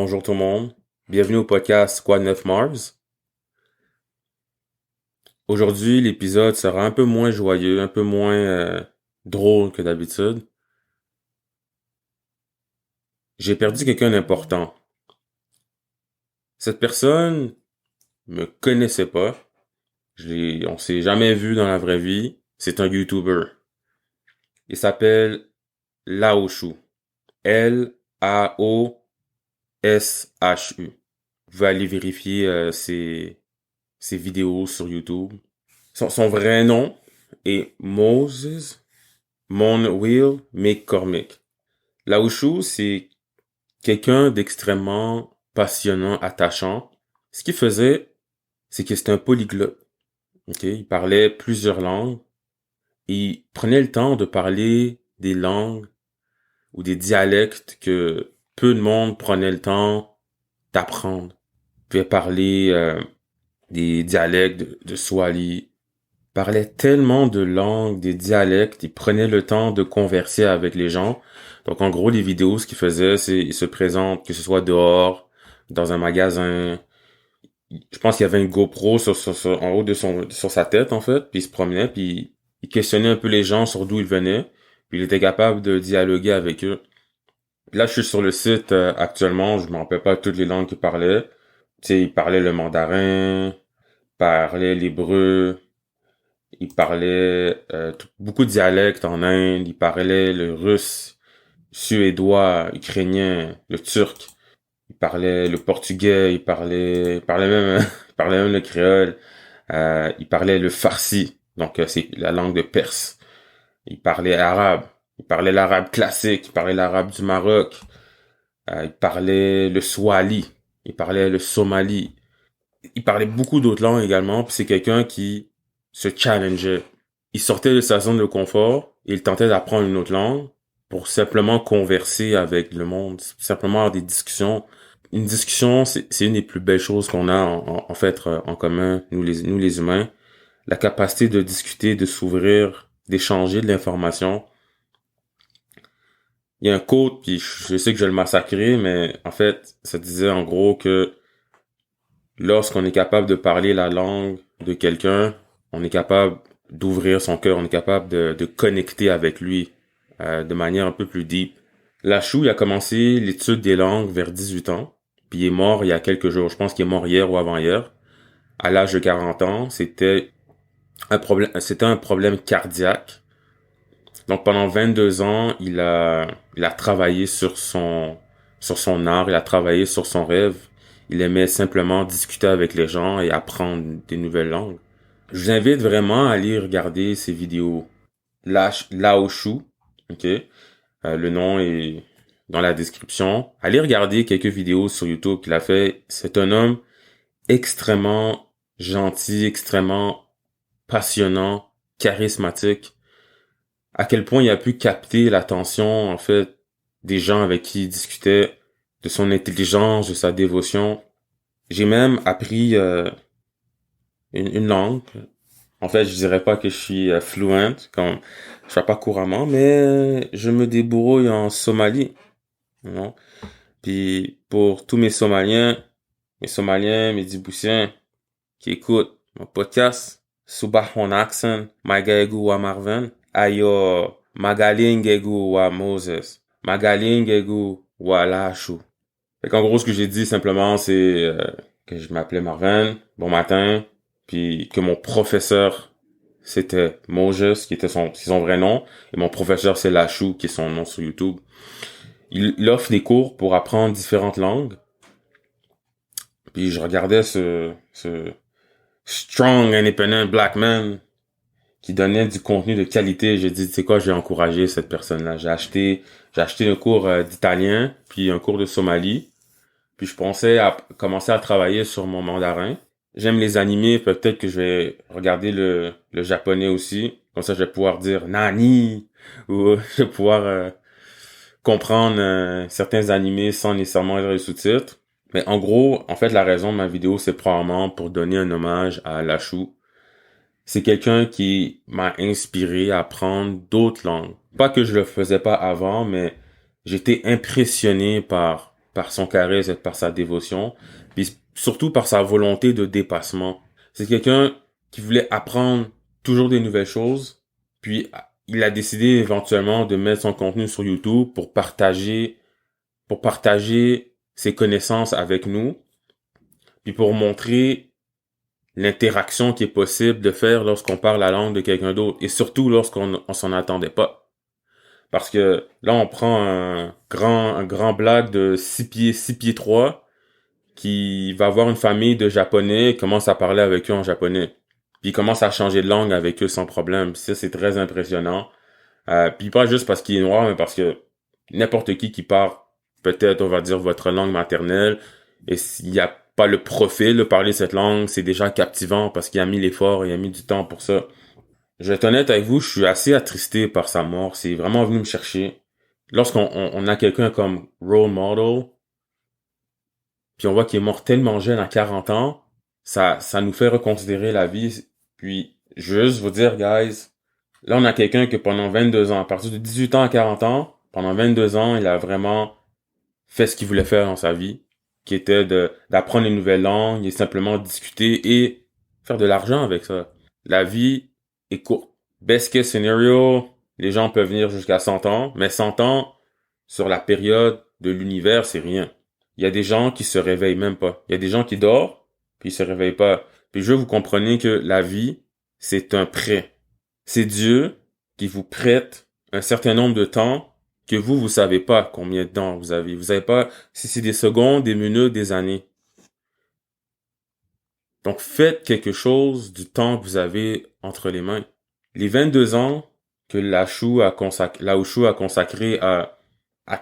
bonjour tout le monde. Bienvenue au podcast Squad 9 Mars. Aujourd'hui, l'épisode sera un peu moins joyeux, un peu moins drôle que d'habitude. J'ai perdu quelqu'un d'important. Cette personne me connaissait pas. On s'est jamais vu dans la vraie vie. C'est un YouTuber. Il s'appelle Laoshu. Laoshu. Vous pouvez aller vérifier ses vidéos sur YouTube. Son vrai nom est Moses Monwheel McCormick. Laoshu, c'est quelqu'un d'extrêmement passionnant, attachant. Ce qu'il faisait, c'est que c'était un polyglotte. Okay? Il parlait plusieurs langues. Il prenait le temps de parler des langues ou des dialectes que peu de monde prenait le temps d'apprendre. Il pouvait parler des dialectes de Swahili. Il parlait tellement de langues, des dialectes. Il prenait le temps de converser avec les gens. Donc, en gros, les vidéos, ce qu'il faisait, c'est il se présente, que ce soit dehors, dans un magasin. Je pense qu'il y avait une GoPro en haut sur sa tête, en fait. Puis il se promenait, puis il questionnait un peu les gens sur d'où ils venaient. Puis il était capable de dialoguer avec eux. Là, je suis sur le site actuellement. Je me rappelle pas toutes les langues qu'il parlait. Tu sais, il parlait le mandarin, il parlait l'hébreu, il parlait beaucoup de dialectes en Inde. Il parlait le russe, suédois, ukrainien, le turc. Il parlait le portugais. Il parlait même le créole. Il parlait le farsi. Donc, c'est la langue de Perse. Il parlait arabe. Il parlait l'arabe classique. Il parlait l'arabe du Maroc. Il parlait le swahili. Il parlait le somali. Il parlait beaucoup d'autres langues également. Puis c'est quelqu'un qui se challengeait. Il sortait de sa zone de confort. Et il tentait d'apprendre une autre langue pour simplement converser avec le monde. Simplement avoir des discussions. Une discussion, c'est une des plus belles choses qu'on a en fait en commun, nous les humains. La capacité de discuter, de s'ouvrir, d'échanger de l'information. Il y a un quote, puis je sais que je vais le massacrer, mais en fait, ça disait en gros que lorsqu'on est capable de parler la langue de quelqu'un, on est capable d'ouvrir son cœur, on est capable de connecter avec lui de manière un peu plus deep. Lachou, il a commencé l'étude des langues vers 18 ans, puis il est mort il y a quelques jours. Je pense qu'il est mort hier ou avant-hier. À l'âge de 40 ans, c'était un problème cardiaque. Donc pendant 22 ans, il a travaillé sur son art, il a travaillé sur son rêve. Il aimait simplement discuter avec les gens et apprendre des nouvelles langues. Je vous invite vraiment à aller regarder ses vidéos. Laoshu, ok? Le nom est dans la description. Allez regarder quelques vidéos sur YouTube qu'il a fait. C'est un homme extrêmement gentil, extrêmement passionnant, charismatique. À quel point il a pu capter l'attention, en fait, des gens avec qui il discutait, de son intelligence, de sa dévotion. J'ai même appris une langue. En fait, je dirais pas que je suis fluent, comme je fais pas couramment, mais je me débrouille en Somalie. Non? Puis pour tous mes Somaliens, mes Djiboutiens qui écoutent mon podcast, Subah Accent, Magaegu wa Marvin, Ayo Magalingegu wa Moses, Magalingegu wa Lashu. Fait qu'en gros, ce que j'ai dit simplement, c'est que je m'appelais Marvin, bon matin, puis que mon professeur, c'était Moses, qui était son vrai nom, et mon professeur, c'est Lashu, qui est son nom sur YouTube. Il offre des cours pour apprendre différentes langues. Puis je regardais ce strong, independent black man qui donnait du contenu de qualité. J'ai dit, tu sais quoi, je vais encourager cette personne-là. J'ai acheté un cours d'italien, puis un cours de Somalie. Puis je pensais à commencer à travailler sur mon mandarin. J'aime les animés, peut-être que je vais regarder le japonais aussi. Comme ça, je vais pouvoir dire Nani, ou je vais pouvoir comprendre certains animés sans nécessairement lire les sous-titres. Mais en gros, en fait, la raison de ma vidéo, c'est probablement pour donner un hommage à Lachou. C'est quelqu'un qui m'a inspiré à apprendre d'autres langues. Pas que je le faisais pas avant, mais j'étais impressionné par par son charisme et par sa dévotion, puis surtout par sa volonté de dépassement. C'est quelqu'un qui voulait apprendre toujours des nouvelles choses, puis il a décidé éventuellement de mettre son contenu sur YouTube pour partager ses connaissances avec nous, puis pour montrer l'interaction qui est possible de faire lorsqu'on parle la langue de quelqu'un d'autre, et surtout lorsqu'on s'en attendait pas. Parce que là, on prend un grand blague de 6 pieds 3 qui va avoir une famille de Japonais, commence à parler avec eux en japonais. Puis il commence à changer de langue avec eux sans problème. Ça, c'est très impressionnant. Puis pas juste parce qu'il est noir, mais parce que n'importe qui parle, peut-être, on va dire, votre langue maternelle, et s'il n'y a pas le profil de parler cette langue, c'est déjà captivant parce qu'il a mis l'effort, il a mis du temps pour ça. Je vais être honnête avec vous, je suis assez attristé par sa mort. C'est vraiment venu me chercher. Lorsqu'on a quelqu'un comme role model, puis on voit qu'il est mort tellement jeune à 40 ans, ça nous fait reconsidérer la vie. Puis, je veux juste vous dire, guys, là, on a quelqu'un que pendant 22 ans, à partir de 18 ans à 40 ans, pendant 22 ans, il a vraiment fait ce qu'il voulait faire dans sa vie, qui était d'apprendre une nouvelle langue et simplement discuter et faire de l'argent avec ça. La vie est courte. Best case scenario, les gens peuvent venir jusqu'à 100 ans, mais 100 ans, sur la période de l'univers, c'est rien. Il y a des gens qui se réveillent même pas. Il y a des gens qui dorment, puis ils se réveillent pas. Puis je veux que vous compreniez que la vie, c'est un prêt. C'est Dieu qui vous prête un certain nombre de temps que vous savez pas combien de temps vous avez. Vous savez pas si c'est des secondes, des minutes, des années. Donc faites quelque chose du temps que vous avez entre les mains. Les 22 ans que Laoshu a consacré à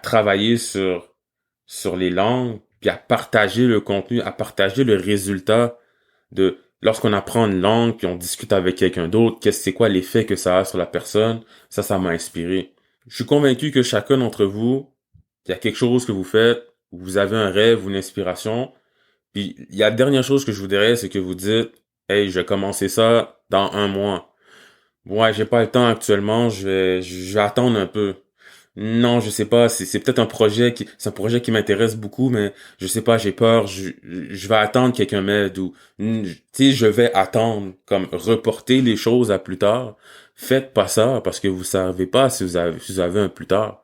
travailler sur les langues, puis à partager le contenu, à partager le résultat de lorsqu'on apprend une langue, puis on discute avec quelqu'un d'autre, c'est quoi l'effet que ça a sur la personne, ça m'a inspiré. Je suis convaincu que chacun d'entre vous, il y a quelque chose que vous faites, vous avez un rêve ou une inspiration, puis il y a la dernière chose que je vous dirais, c'est que vous dites, hey, je vais commencer ça dans 1 mois. Ouais, j'ai pas le temps actuellement, je vais attendre un peu. Non, je sais pas, c'est peut-être c'est un projet qui m'intéresse beaucoup, mais je sais pas, j'ai peur, je vais attendre que quelqu'un m'aide ou, tu sais, je vais attendre, comme reporter les choses à plus tard. Faites pas ça parce que vous savez pas si vous avez un plus tard.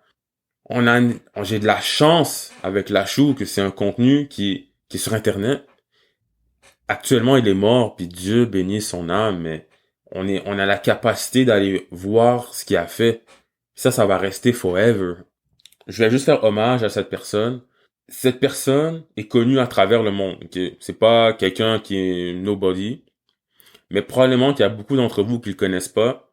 J'ai de la chance avec Lachou que c'est un contenu qui est sur Internet. Actuellement, il est mort, puis Dieu bénit son âme, mais on a la capacité d'aller voir ce qu'il a fait. Ça va rester forever. Je vais juste faire hommage à cette personne. Cette personne est connue à travers le monde. Okay? C'est pas quelqu'un qui est nobody, mais probablement qu'il y a beaucoup d'entre vous qui le connaissent pas.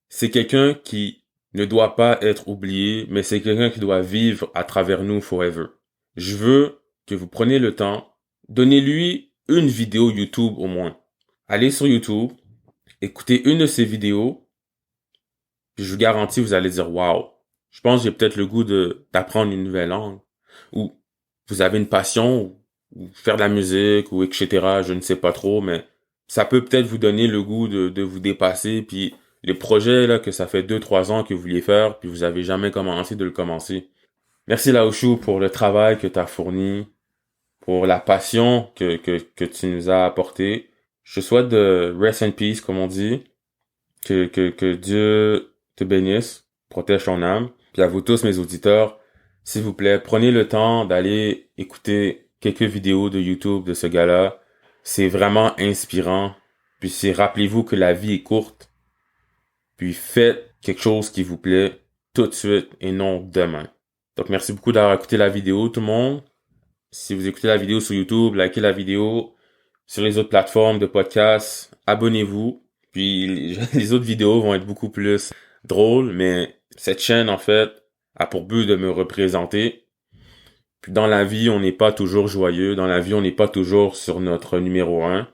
C'est quelqu'un qui ne doit pas être oublié, mais c'est quelqu'un qui doit vivre à travers nous forever. Je veux que vous preniez le temps, donnez-lui une vidéo YouTube au moins. Allez sur YouTube, écoutez une de ses vidéos, puis je vous garantis, vous allez dire, wow, je pense que j'ai peut-être le goût d'apprendre une nouvelle langue. Ou vous avez une passion, ou faire de la musique, ou etc., je ne sais pas trop, mais ça peut peut-être vous donner le goût de vous dépasser, puis les projets là que ça fait 2-3 ans que vous vouliez faire, puis vous avez jamais commencé de le commencer. Merci Laoshu pour le travail que tu as fourni, pour la passion que tu nous as apporté. Je te souhaite de rest in peace, comme on dit, que Dieu te bénisse, protège ton âme. Puis à vous tous, mes auditeurs, s'il vous plaît, prenez le temps d'aller écouter quelques vidéos de YouTube de ce gars-là. C'est vraiment inspirant. Puis rappelez-vous que la vie est courte. Puis faites quelque chose qui vous plaît tout de suite et non demain. Donc merci beaucoup d'avoir écouté la vidéo, tout le monde. Si vous écoutez la vidéo sur YouTube, likez la vidéo. Sur les autres plateformes de podcast, abonnez-vous. Puis les autres vidéos vont être beaucoup plus drôles, mais cette chaîne, en fait, a pour but de me représenter. Puis dans la vie, on n'est pas toujours joyeux. Dans la vie, on n'est pas toujours sur notre numéro 1.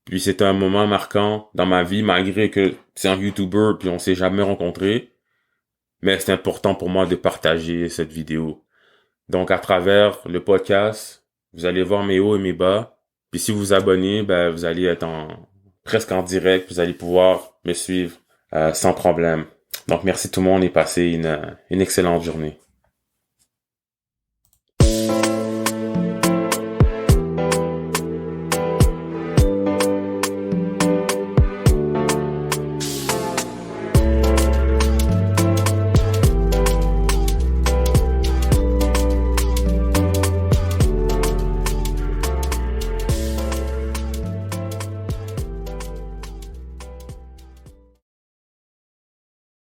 Puis c'est un moment marquant dans ma vie, malgré que c'est un YouTuber, puis on s'est jamais rencontrés. Mais c'est important pour moi de partager cette vidéo. Donc à travers le podcast, vous allez voir mes hauts et mes bas. Puis si vous vous abonnez, ben vous allez être presque en direct, vous allez pouvoir me suivre sans problème. Donc merci tout le monde et passez une excellente journée.